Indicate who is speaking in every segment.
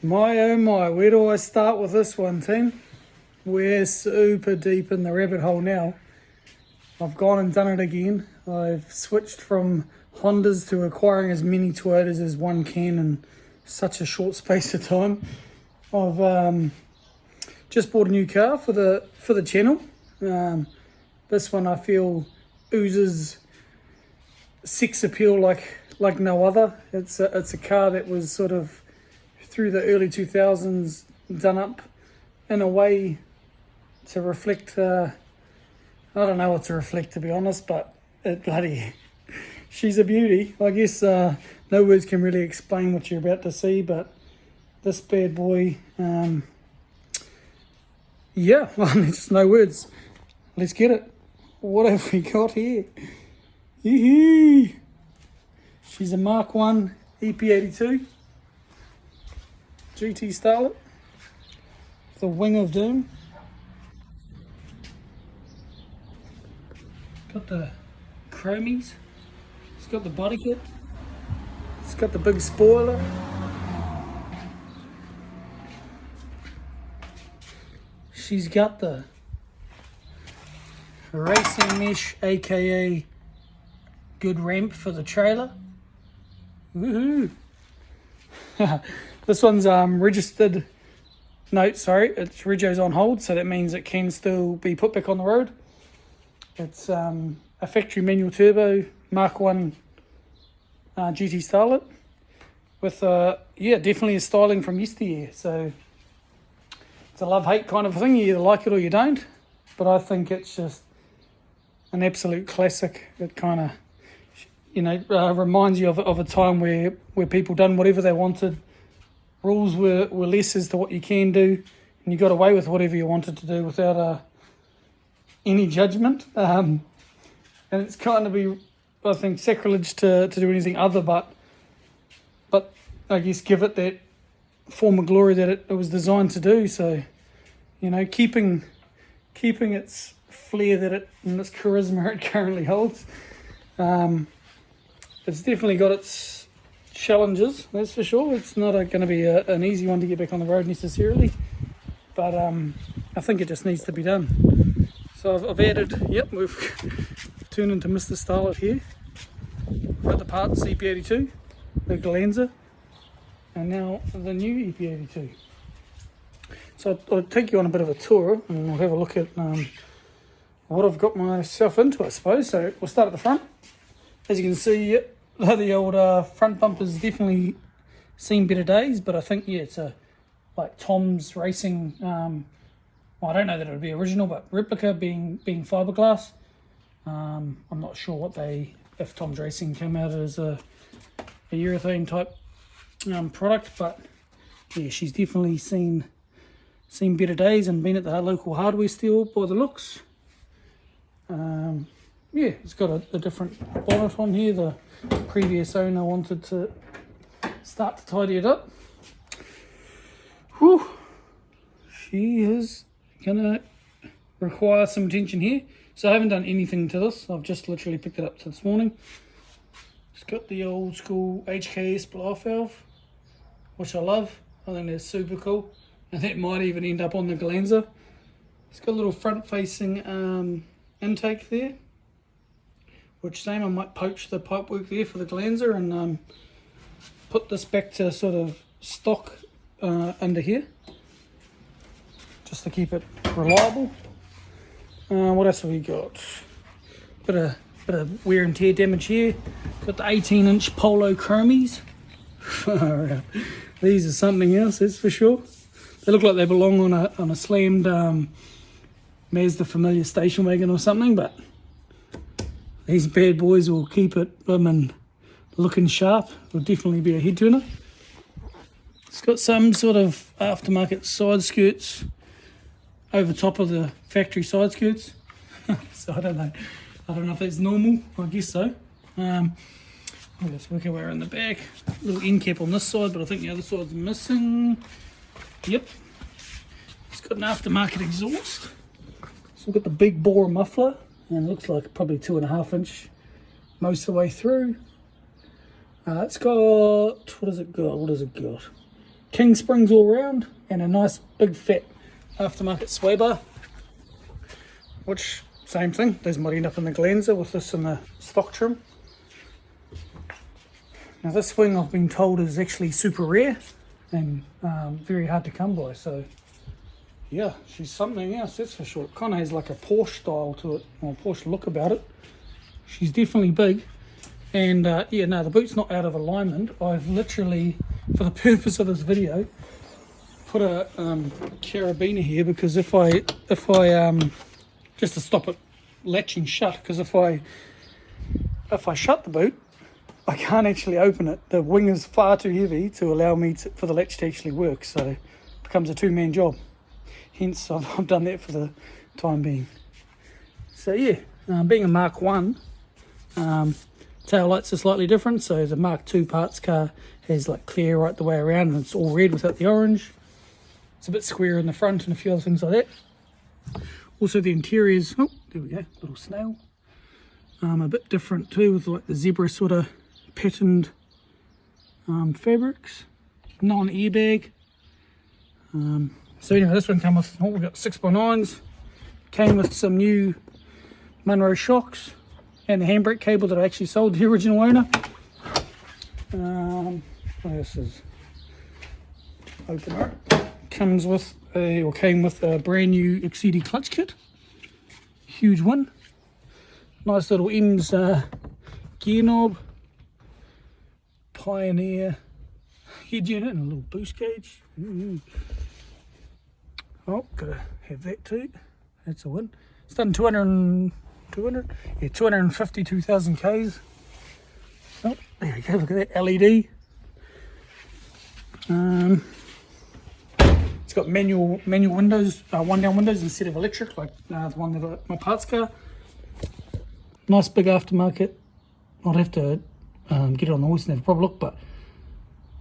Speaker 1: My oh my, where do I start with this one, team? We're super deep in the rabbit hole now. I've gone and done it again. I've switched from Hondas to acquiring as many Toyotas as one can in such a short space of time. I've just bought a new car for the channel. This one I feel oozes sex appeal like no other. It's a car that was sort of through the early 2000s done up in a way to reflect, I don't know what to reflect, to be honest, but she's a beauty. I guess no words can really explain what you're about to see, but this bad boy, yeah, just no words. Let's get it. What have we got here? Yee-hee. She's a Mark 1 EP82 GT Starlet, the Wing of Doom. Got the chromies. It's got the body kit. It's got the big spoiler. She's got the racing mesh, aka good ramp for the trailer. Woohoo! This one's registered. No, sorry, it's Rego's on hold, so that means it can still be put back on the road. It's a factory manual turbo Mark 1 GT Starlet with definitely a styling from yesteryear. So it's a love-hate kind of thing. You either like it or you don't. But I think it's just an absolute classic. It kind of, reminds you of a time where people done whatever they wanted. Rules were less as to what you can do, and you got away with whatever you wanted to do without any judgment. And it's kind of be, I think, sacrilege to do anything other but I guess give it that form of glory that it was designed to do. So, keeping its flair and its charisma it currently holds. It's definitely got its challenges, that's for sure. It's not going to be an easy one to get back on the road necessarily, but I think it just needs to be done. So I've added, we've turned into Mr. Starlet here. We've got the parts EP82, the Galanza, and now the new EP82. So I'll take you on a bit of a tour and we'll have a look at what I've got myself into, I suppose. So we'll start at the front. As you can see, the old front bumper's definitely seen better days, but I think, it's like Tom's Racing, I don't know that it would be original, but replica being fiberglass. I'm not sure if Tom's Racing came out as a urethane type product, but yeah, she's definitely seen better days and been at the local hardware store by the looks. It's got a different bonnet on here. The previous owner wanted to start to tidy it up. Whew. She is gonna require some attention here. So I haven't done anything to this. I've just literally picked it up this morning. It's got the old school HKS blow-off valve, which I love. I think that's super cool. And that might even end up on the Galanza. It's got a little front-facing intake there, which I might poach the pipework there for the Galanza and put this back to sort of stock under here, just to keep it reliable. What else have we got? Bit of wear and tear damage here. Got the 18-inch Polo chromies. These are something else, that's for sure. They look like they belong on a slammed Mazda Familiar station wagon or something, but these bad boys will keep it looking sharp. It'll definitely be a head turner. It's got some sort of aftermarket side skirts over top of the factory side skirts. So I don't know if that's normal. I guess so. Let's work our way around the back. Little end cap on this side, but I think the other side's missing. Yep. It's got an aftermarket exhaust. So we've got the big bore muffler, and it looks like probably 2.5 inch most of the way through. It's got, what has it got? king springs all around, and a nice big fat aftermarket sway bar, which same thing, these might end up in the Glanzer with this in the stock trim. Now this swing I've been told is actually super rare and very hard to come by, so yeah, she's something else, that's for sure. It kind of has like a Porsche style to it, or Porsche look about it. She's definitely big, and yeah, no, the boot's not out of alignment. I've literally, for the purpose of this video, put a carabiner here, because if I just to stop it latching shut, because if I shut the boot, I can't actually open it. The wing is far too heavy to allow me for the latch to actually work, so it becomes a two-man job. Hence, I've done that for the time being. So yeah, being a Mark 1, tail lights are slightly different. So the Mark 2 parts car has like clear right the way around, and it's all red without the orange. It's a bit square in the front and a few other things like that. Also the interiors, oh, there we go, little snail. A bit different too, with like the zebra sort of patterned fabrics. Non-airbag. So anyway, this one came with, oh, we've got 6x9s. Came with some new Monroe shocks and the handbrake cable that I actually sold the original owner. What else is opener? Comes with came with a brand new XCD clutch kit. Huge one. Nice little M's gear knob. Pioneer head unit and a little boost gauge. Oh, gotta have that too. That's a win. It's done 252,000 Ks. Oh, there we go, look at that LED. It's got manual windows, one down windows instead of electric, like the one that my parts car. Nice big aftermarket. I'd have to get it on the hoist and have a proper look, but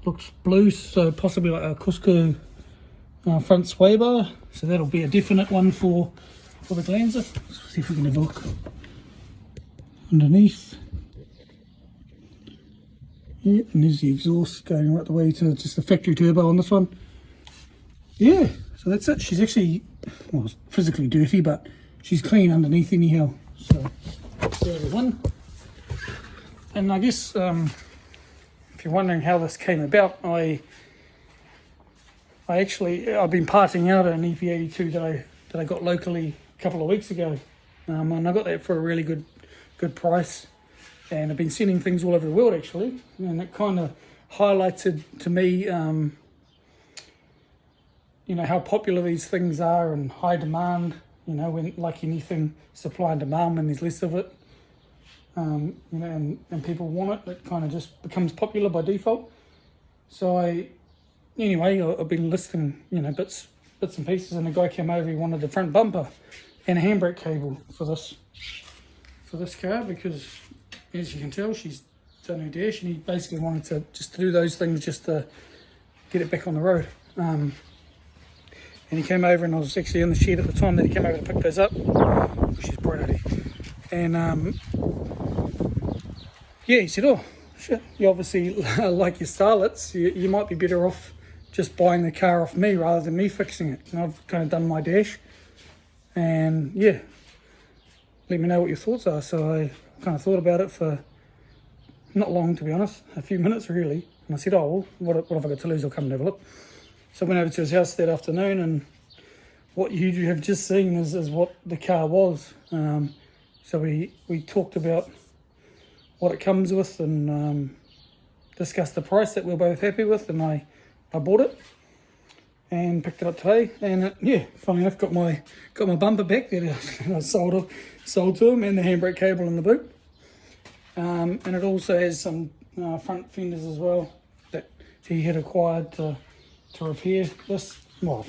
Speaker 1: looks blue, so possibly like a Cusco front sway bar. So that'll be a definite one for the Glanzer. Let's see if we can have a look underneath. Yeah, and there's the exhaust going right the way to just the factory turbo on this one. Yeah, so that's it. She's actually, well, it's physically dirty, but she's clean underneath anyhow. So there's one. And I guess if you're wondering how this came about, I've been parting out an EP82 that I got locally a couple of weeks ago, and I got that for a really good price. And I've been sending things all over the world actually, and it kind of highlighted to me, you know, how popular these things are and high demand. You know, when like anything, supply and demand, when there's less of it, you know, and people want it, it kind of just becomes popular by default. So I've been listing, you know, bits and pieces, and a guy came over, he wanted the front bumper and a handbrake cable for this car, because as you can tell, she's done her dash, and he basically wanted to just do those things just to get it back on the road. And he came over, and I was actually in the shed at the time that he came over to pick those up, which is bright. And yeah, he said, oh shit, you obviously like your Starlets, you might be better off just buying the car off me rather than me fixing it. And I've kind of done my dash, and yeah, let me know what your thoughts are. So I kind of thought about it for not long, to be honest, a few minutes really, and I said, oh well, what have I got to lose? I'll come and have a look. So I went over to his house that afternoon, and what you have just seen is what the car was. So we talked about what it comes with, and discussed the price that we were both happy with, and I bought it and picked it up today. And yeah, funnily enough, got my bumper back that I sold to him, and the handbrake cable in the boot. And it also has some front fenders as well that he had acquired to repair this, well,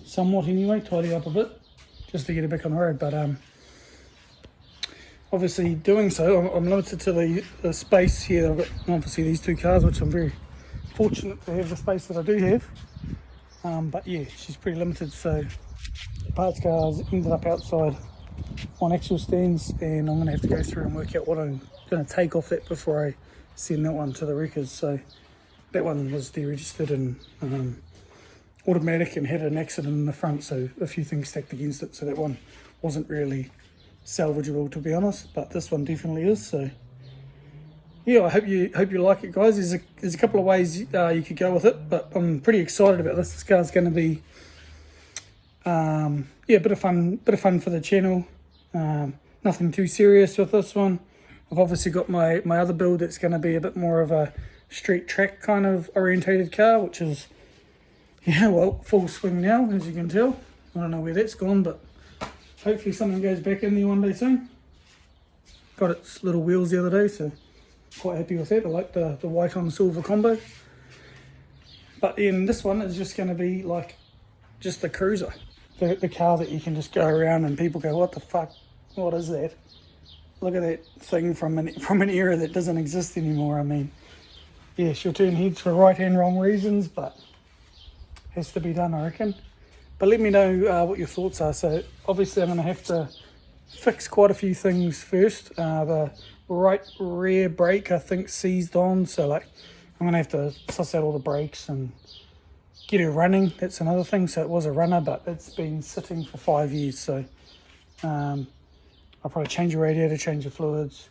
Speaker 1: somewhat anyway, tidy up a bit just to get it back on the road. But obviously doing so, I'm limited to the space here. I've got obviously these two cars, which I'm very fortunate to have the space that I do have. But yeah, she's pretty limited, so the parts cars ended up outside on axle stands, and I'm going to have to go through and work out what I'm going to take off that before I send that one to the wreckers. So that one was deregistered, and automatic and had an accident in the front, so a few things stacked against it, so that one wasn't really salvageable, to be honest, but this one definitely is. So yeah, I hope you like it, guys. There's a couple of ways you could go with it, but I'm pretty excited about this. This car's going to be yeah, a bit of fun for the channel. Nothing too serious with this one. I've obviously got my other build that's going to be a bit more of a street track kind of orientated car, which is, yeah, well, full swing now, as you can tell. I don't know where that's gone, but hopefully something goes back in there one day soon. Got its little wheels the other day, so quite happy with that. I like the white on silver combo. But then this one is just going to be like just the cruiser. The car that you can just go around and people go, what the fuck, what is that? Look at that thing from an era that doesn't exist anymore. I mean, yeah, she'll turn heads for right and wrong reasons, but has to be done, I reckon. But let me know what your thoughts are. So obviously I'm going to have to fix quite a few things first. The right rear brake, I think, seized on, so like I'm going to have to suss out all the brakes and get her running. That's another thing. So it was a runner, but it's been sitting for 5 years, so I'll probably change the radiator, change the fluids,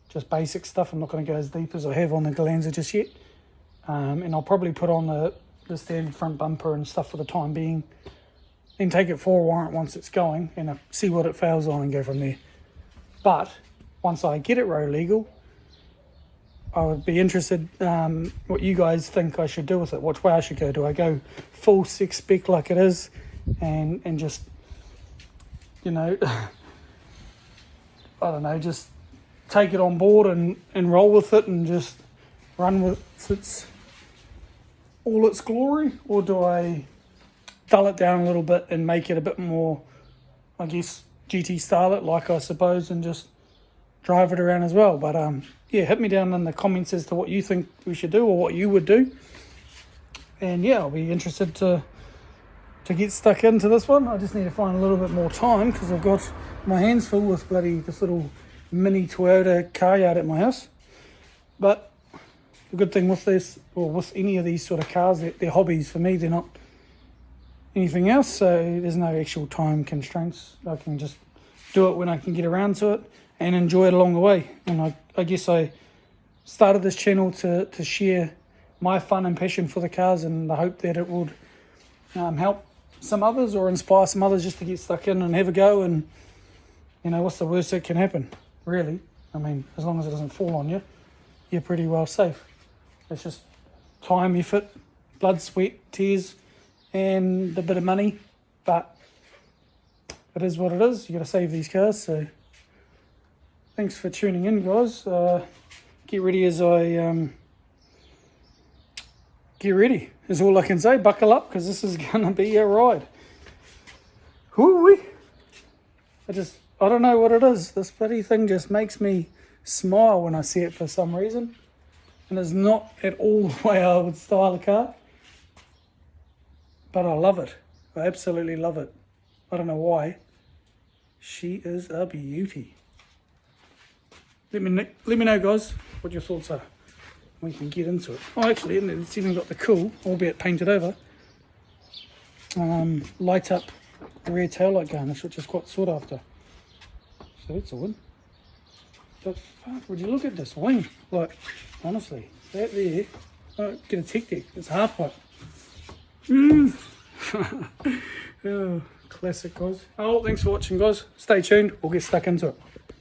Speaker 1: just basic stuff. I'm not going to go as deep as I have on the Galanza just yet. And I'll probably put on the standard front bumper and stuff for the time being, then take it for a warrant once it's going and see what it fails on and go from there. But once I get it road legal, I would be interested what you guys think I should do with it, which way I should go. Do I go full six spec like it is and just, you know, I don't know, just take it on board and roll with it and just run with all its glory? Or do I dull it down a little bit and make it a bit more, I guess, GT Starlet like, I suppose, and just drive it around as well? But yeah, hit me down in the comments as to what you think we should do or what you would do. And yeah, I'll be interested to get stuck into this one. I just need to find a little bit more time because I've got my hands full with this little mini Toyota car yard at my house. But the good thing with this, or with any of these sort of cars, they're hobbies for me. They're not anything else, so there's no actual time constraints. I can just do it when I can get around to it and enjoy it along the way. And I guess I started this channel to share my fun and passion for the cars, and I hope that it would help some others or inspire some others just to get stuck in and have a go. And you know, what's the worst that can happen, really? I mean, as long as it doesn't fall on you, you're pretty well safe. It's just time, effort, blood, sweat, tears, and a bit of money. But it is what it is. You got to save these cars. So thanks for tuning in, guys. Get ready as I get ready is all I can say. Buckle up, because this is going to be a ride. Whoo-wee. I don't know what it is. This bloody thing just makes me smile when I see it for some reason. And it's not at all the way I would style a car. But I love it. I absolutely love it. I don't know why. She is a beauty. Let me know, guys, what your thoughts are. We can get into it. Oh, actually, it's even got the cool, albeit painted over, light up rear taillight garnish, which is quite sought after. So that's a win. But fuck, would you look at this wing? Like, honestly, that there, oh, get a tech deck. It's half pipe. Oh, classic, guys. Oh, thanks for watching, guys. Stay tuned. We'll get stuck into it.